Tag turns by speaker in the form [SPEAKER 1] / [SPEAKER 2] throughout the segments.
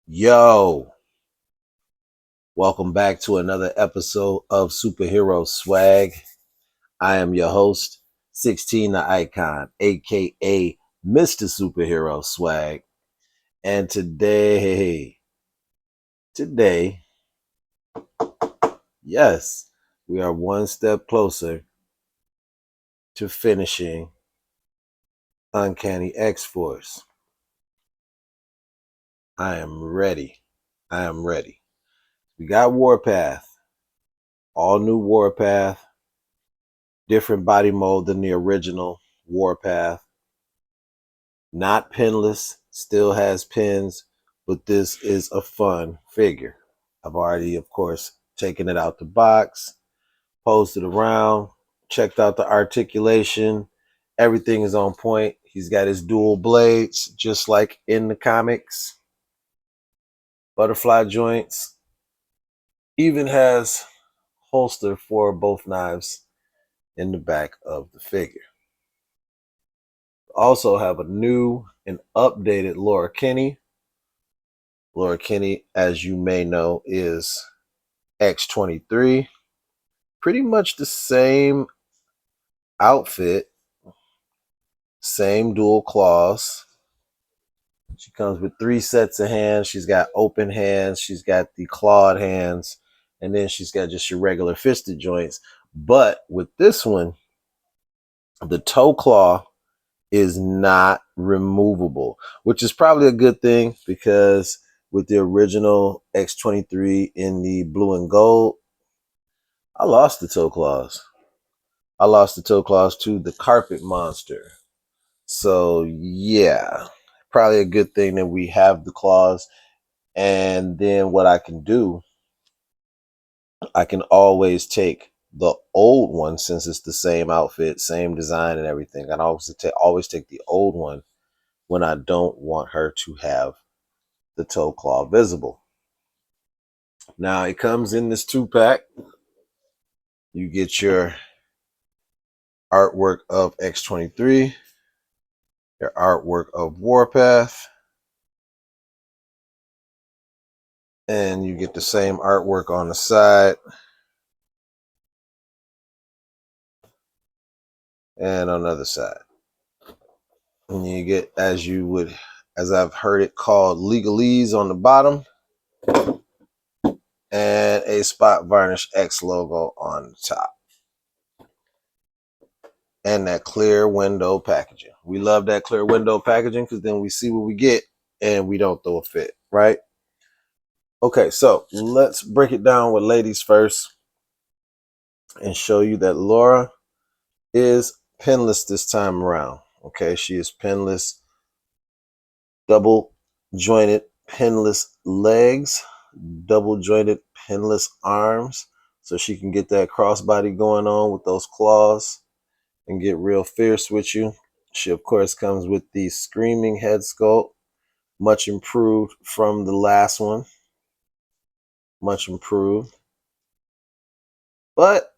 [SPEAKER 1] Yo, welcome back to another episode of Superhero Swag. I am your host, 16 the Icon, aka Mr. Superhero Swag. And today, yes, we are one step closer to finishing Uncanny X-Force. I am ready. I am ready. We got Warpath, all new Warpath, different body mode than the original Warpath. Not pinless, still has pins, but this is a fun figure. I've already, of course, taken it out the box, posed it around, checked out the articulation. Everything is on point. He's got his dual blades, just like in the comics. Butterfly joints. Even has holster for both knives in the back of the figure. Also have a new and updated Laura Kinney. Laura Kinney, as you may know, is X23. Pretty much the same outfit, same dual claws. She comes with 3 sets of hands. She's got open hands, she's got the clawed hands, and then she's got just your regular fisted joints. But with this one, the toe claw is not removable, which is probably a good thing because with the original X23 in the blue and gold, I lost the toe claws. I lost the toe claws to the carpet monster. So yeah, probably a good thing that we have the claws. And then what I can do, I can always take the old one since it's the same outfit, same design and everything. I always take the old one when I don't want her to have the toe claw visible. Now it comes in this 2-pack. You get your artwork of X23, your artwork of Warpath, and you get the same artwork on the side and on the other side. And you get, as I've heard it called, legalese on the bottom and a spot varnish X logo on the top. And that clear window packaging. We love that clear window packaging because then we see what we get and we don't throw a fit, right? Okay, so let's break it down with ladies first and show you that Laura is pinless this time around. Okay, she is pinless, double jointed pinless legs, double jointed pinless arms, so she can get that crossbody going on with those claws and get real fierce with you. She, of course, comes with the screaming head sculpt, much improved from the last one, much improved. But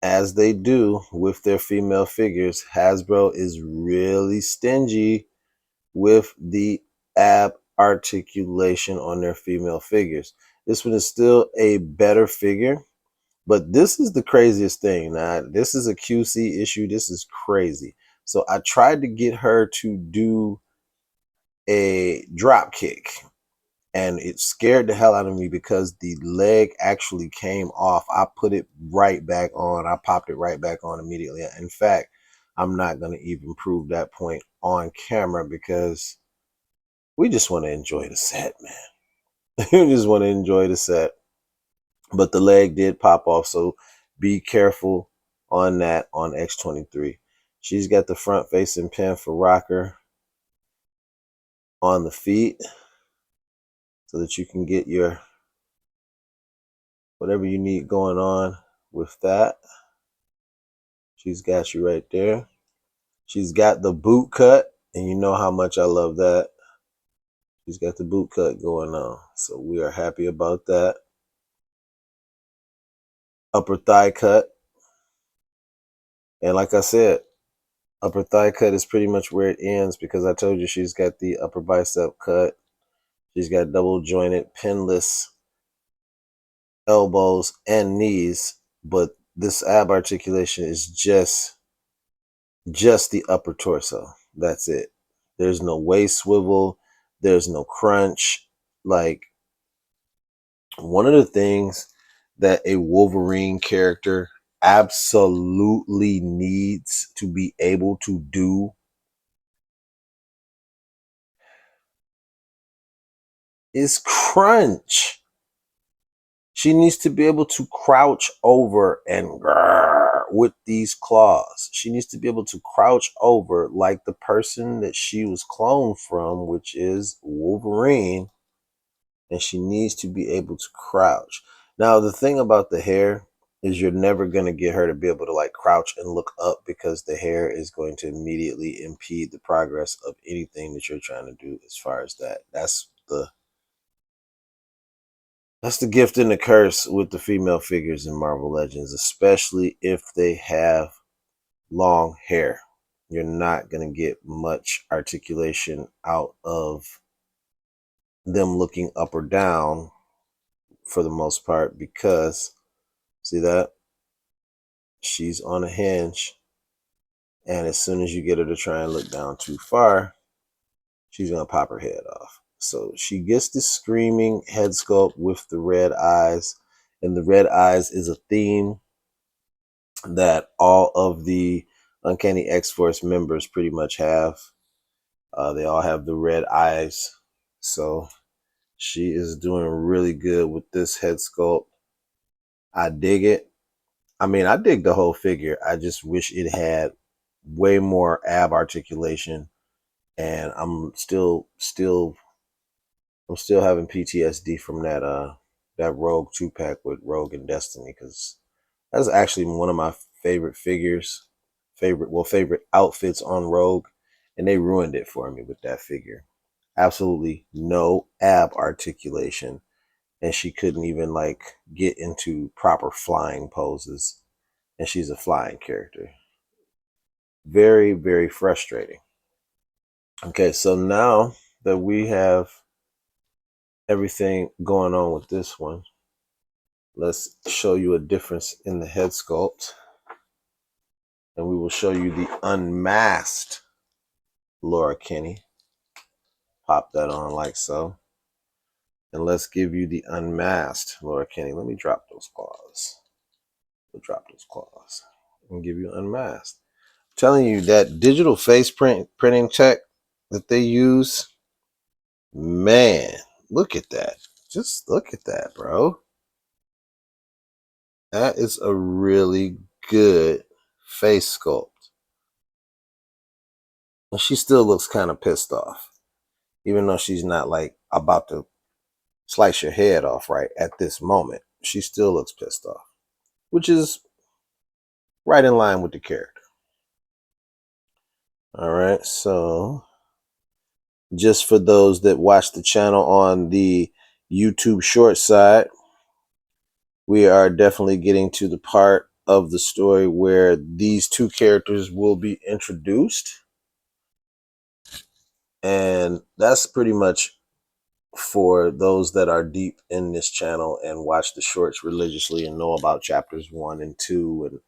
[SPEAKER 1] as they do with their female figures, Hasbro is really stingy with the ab articulation on their female figures. This one is still a better figure, but this is the craziest thing. Now, this is a QC issue. This is crazy. So I tried to get her to do a drop kick, and it scared the hell out of me because the leg actually came off. I put it right back on. I popped it right back on immediately. In fact, I'm not going to even prove that point on camera because we just want to enjoy the set, man. We just want to enjoy the set. But the leg did pop off, so be careful on that on X23. She's got the front facing pin for rocker on the feet so that you can get your whatever you need going on with that. She's got you right there. She's got the boot cut, and you know how much I love that. She's got the boot cut going on, so we are happy about that. Upper thigh cut, and like I said, upper thigh cut is pretty much where it ends because I told you she's got the upper bicep cut. She's got double jointed, pinless elbows and knees, but this ab articulation is just the upper torso. That's it. There's no waist swivel. There's no crunch. Like, one of the things that a Wolverine character absolutely needs to be able to do is crunch. She needs to be able to crouch over and grrr with these claws. She needs to be able to crouch over like the person that she was cloned from, which is Wolverine, and she needs to be able to crouch. Now, the thing about the hair is you're never going to get her to be able to like crouch and look up, because the hair is going to immediately impede the progress of anything that you're trying to do as far as that. That's the gift and the curse with the female figures in Marvel Legends, especially if they have long hair. You're not going to get much articulation out of them looking up or down for the most part, because, see that? She's on a hinge, and as soon as you get her to try and look down too far, she's going to pop her head off. So she gets this screaming head sculpt with the red eyes, and the red eyes is a theme that all of the Uncanny X-Force members pretty much have. They all have the red eyes. So she is doing really good with this head sculpt. I dig it. I mean, I dig the whole figure. I just wish it had way more ab articulation, and I'm still having PTSD from that Rogue 2-pack with Rogue and Destiny, because that's actually one of my favorite figures, favorite outfits on Rogue, and they ruined it for me with that figure. Absolutely no ab articulation, and she couldn't even like get into proper flying poses, and she's a flying character. Very, very frustrating. Okay, so now that we have everything going on with this one, let's show you a difference in the head sculpt, and we will show you the unmasked Laura Kinney. Pop that on like so, and let's give you the unmasked Laura Kinney. Let me drop those claws. We'll drop those claws and give you unmasked. I'm telling you, that digital face printing tech that they use, man, look at that. Just look at that, bro. That is a really good face sculpt. And she still looks kind of pissed off, even though she's not like about to slice your head off right at this moment. She still looks pissed off, which is right in line with the character. All right, so just for those that watch the channel on the YouTube short side, we are definitely getting to the part of the story where these two characters will be introduced. And that's pretty much for those that are deep in this channel and watch the shorts religiously and know about chapters 1 and 2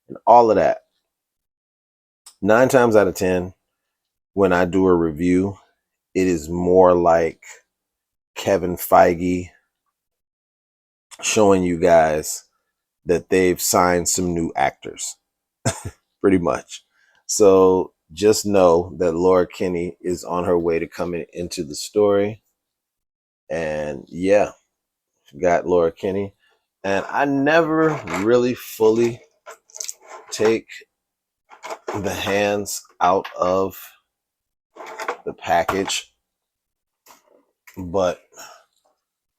[SPEAKER 1] and all of that. 9 times out of 10, when I do a review, it is more like Kevin Feige showing you guys that they've signed some new actors, pretty much. So just know that Laura Kinney is on her way to coming into the story. And yeah, got Laura Kinney. And I never really fully take the hands out of the package, but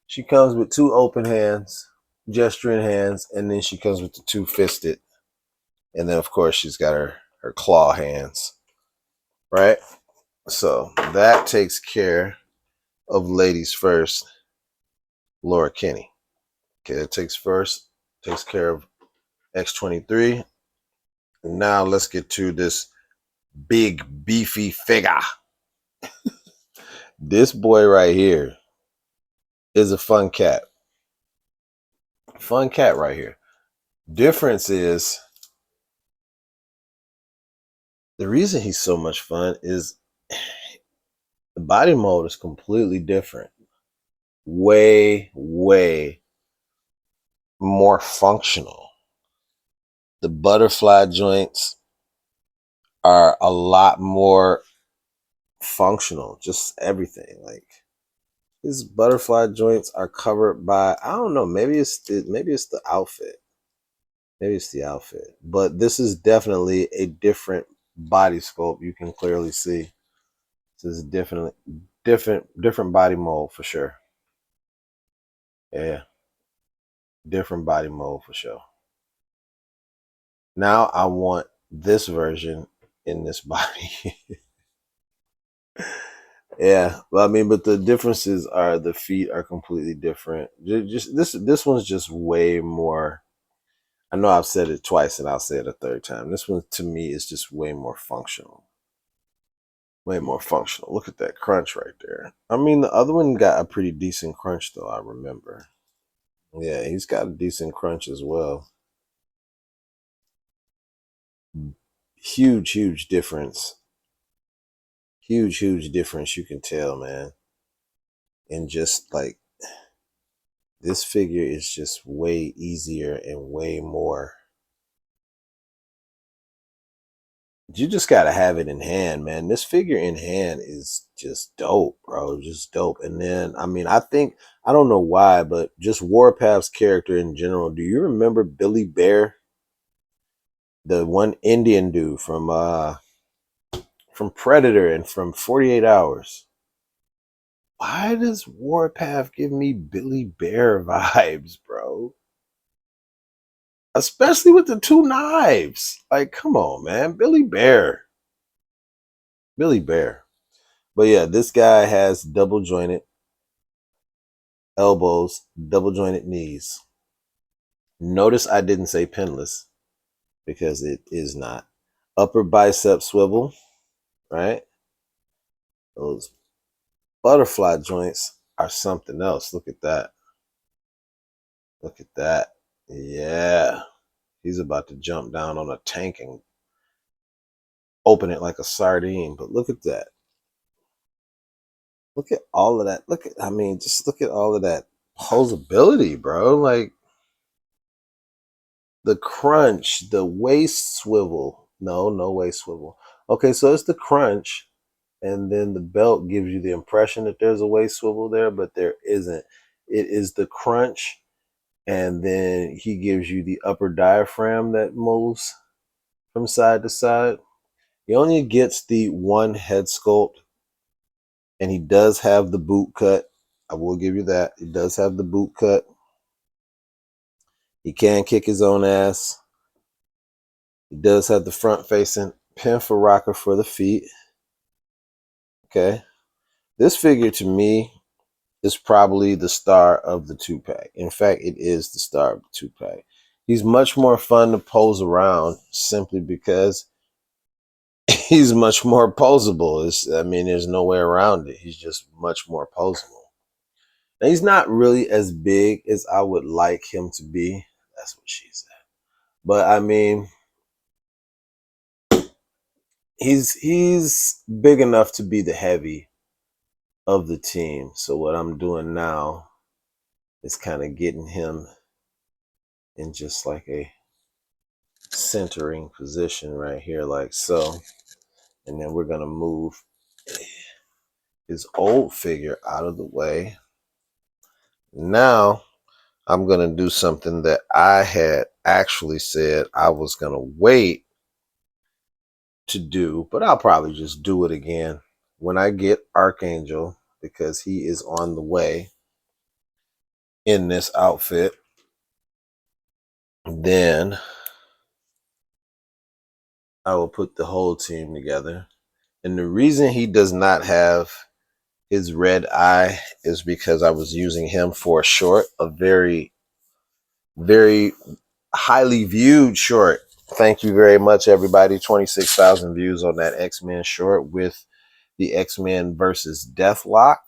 [SPEAKER 1] she comes with 2 open hands, gesturing hands, and then she comes with the 2 fisted. And then, of course, she's got her claw hands, right? So that takes care of ladies first, Laura Kinney. Okay, it takes care of X23. And now let's get to this big, beefy figure. This boy right here is a fun cat. Fun cat right here. Difference is, the reason he's so much fun is the body mold is completely different. Way, way more functional. The butterfly joints are a lot more functional. Just everything. Like, his butterfly joints are covered by, I don't know, maybe it's the outfit. Maybe it's the outfit. But this is definitely a different body sculpt. You can clearly see. This is definitely different body mold for sure. Yeah. Different body mold for sure. Now I want this version in this body. Yeah, well, I mean, but the differences are the feet are completely different. Just this one's just way more. I know I've said it twice and I'll say it a third time. This one to me is just way more functional. Way more functional. Look at that crunch right there. I mean, the other one got a pretty decent crunch though, I remember. Yeah, he's got a decent crunch as well. Huge, huge difference. Huge, huge difference. You can tell, man. And just like, this figure is just way easier and way more. You just gotta have it in hand, man. This figure in hand is just dope, bro. Just dope. And then, I mean, I don't know why, but just Warpath's character in general. Do you remember Billy Bear? The one Indian dude from Predator and from 48 Hours. Why does Warpath give me Billy Bear vibes, bro? Especially with the two knives. Like, come on, man. Billy Bear. Billy Bear. But yeah, this guy has double jointed elbows, double jointed knees. Notice I didn't say pinless because it is not. Upper bicep swivel, right? Those butterfly joints are something else. Look at that. Look at that. Yeah. He's about to jump down on a tank and open it like a sardine. But look at that. Look at all of that. Just look at all of that posability, bro. Like, the crunch, the waist swivel. No waist swivel. Okay, so it's the crunch, and then the belt gives you the impression that there's a waist swivel there, but there isn't. It is the crunch, and then he gives you the upper diaphragm that moves from side to side. He only gets the one head sculpt, and he does have the boot cut. I will give you that. He does have the boot cut. He can kick his own ass. He does have the front facing pin for rocker for the feet. Okay. This figure to me is probably the star of the 2-pack. In fact, it is the star of the 2-pack. He's much more fun to pose around simply because he's much more posable. There's no way around it. He's just much more posable. Now, he's not really as big as I would like him to be. That's what she said. But I mean, he's big enough to be the heavy of the team. So what I'm doing now is kind of getting him in just like a centering position right here, like so. And then we're gonna move his old figure out of the way. Now I'm gonna do something that I had actually said I was gonna wait to do, but I'll probably just do it again when I get Archangel, because he is on the way in this outfit. Then I will put the whole team together. And the reason he does not have his red eye is because I was using him for a short, a very, very highly viewed short. Thank you very much, everybody. 26,000 views on that X-Men short with the X-Men versus Deathlock.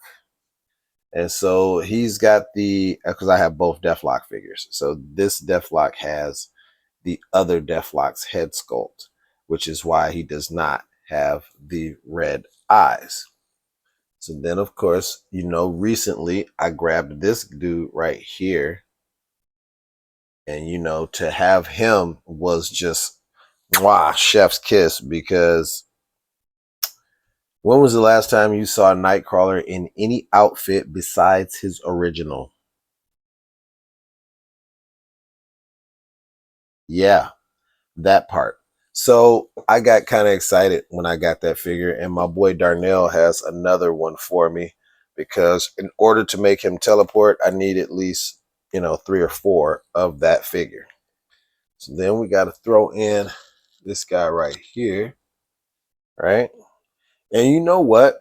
[SPEAKER 1] And so he's got because I have both Deathlock figures. So this Deathlock has the other Deathlock's head sculpt, which is why he does not have the red eyes. So then, of course, recently I grabbed this dude right here. And, to have him was just, chef's kiss, because when was the last time you saw Nightcrawler in any outfit besides his original? Yeah, that part. So I got kind of excited when I got that figure, and my boy Darnell has another one for me, because in order to make him teleport, I need at least, 3 or 4 of that figure. So then we got to throw in this guy right here, right? And you know what?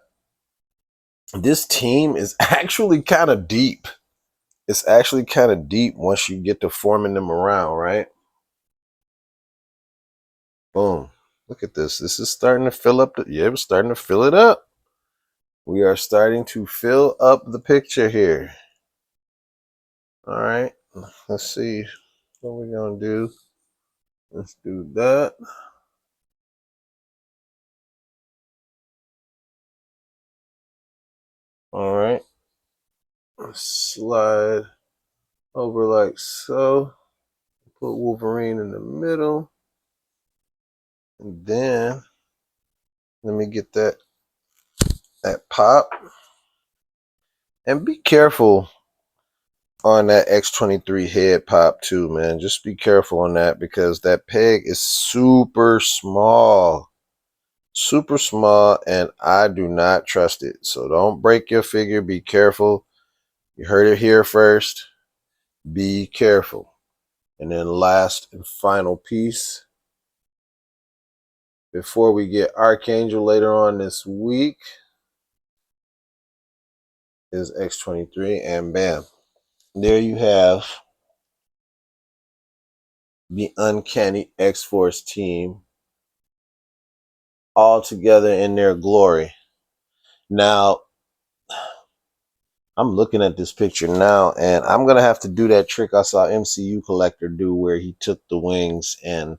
[SPEAKER 1] This team is actually kind of deep. It's actually kind of deep once you get to forming them around, right? Boom. Look at this. This is starting to fill up. We're starting to fill it up. We are starting to fill up the picture here. All right. Let's see what we're going to do. Let's do that. All right. Slide over like so. Put Wolverine in the middle. And then let me get that pop. And be careful on that X23 head pop too, man. Just be careful on that, because that peg is super small. Super small, and I do not trust it. So don't break your figure. Be careful. You heard it here first. Be careful. And then last and final piece before we get Archangel later on this week is X23, and bam, there you have the Uncanny X-Force team all together in their glory. Now, I'm looking at this picture now, and I'm going to have to do that trick I saw MCU Collector do, where he took the wings and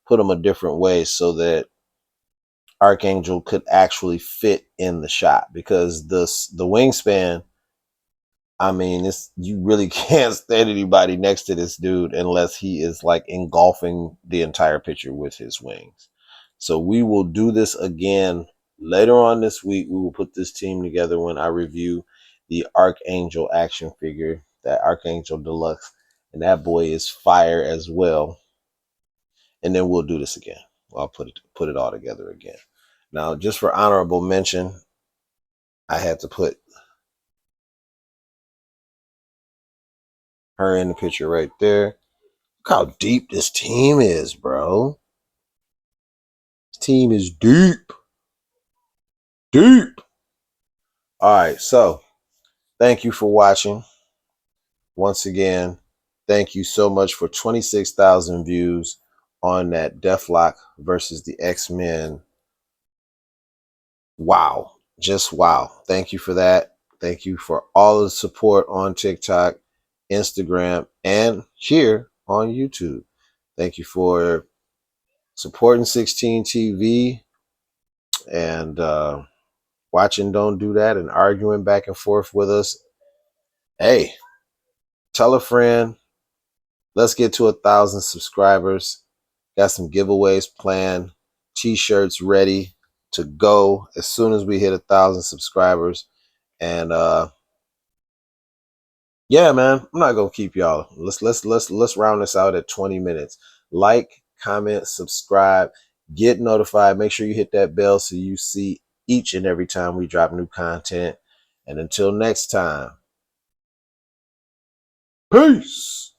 [SPEAKER 1] put them a different way so that Archangel could actually fit in the shot, because the wingspan, I mean, you really can't stand anybody next to this dude unless he is like engulfing the entire picture with his wings. So we will do this again later on this week. We will put this team together when I review the Archangel action figure, that Archangel Deluxe, and that boy is fire as well. And then we'll do this again. I'll put it all together again. Now, just for honorable mention, I had to put her in the picture right there. Look how deep this team is, bro. This team is deep. Deep. All right, so thank you for watching. Once again, thank you so much for 26,000 views on that Deathlock versus the X-Men. Wow. Just wow. Thank you for that. Thank you for all the support on TikTok, Instagram, and here on YouTube. Thank you for supporting 16 TV and watching Don't Do That and arguing back and forth with us. Hey, tell a friend. Let's get to 1,000 subscribers. Got some giveaways planned. T-shirts ready to go as soon as we hit 1,000 subscribers. And yeah, man, I'm not gonna keep y'all. Let's round this out at 20 minutes. Like, comment, subscribe, get notified. Make sure you hit that bell so you see each and every time we drop new content. And until next time, peace.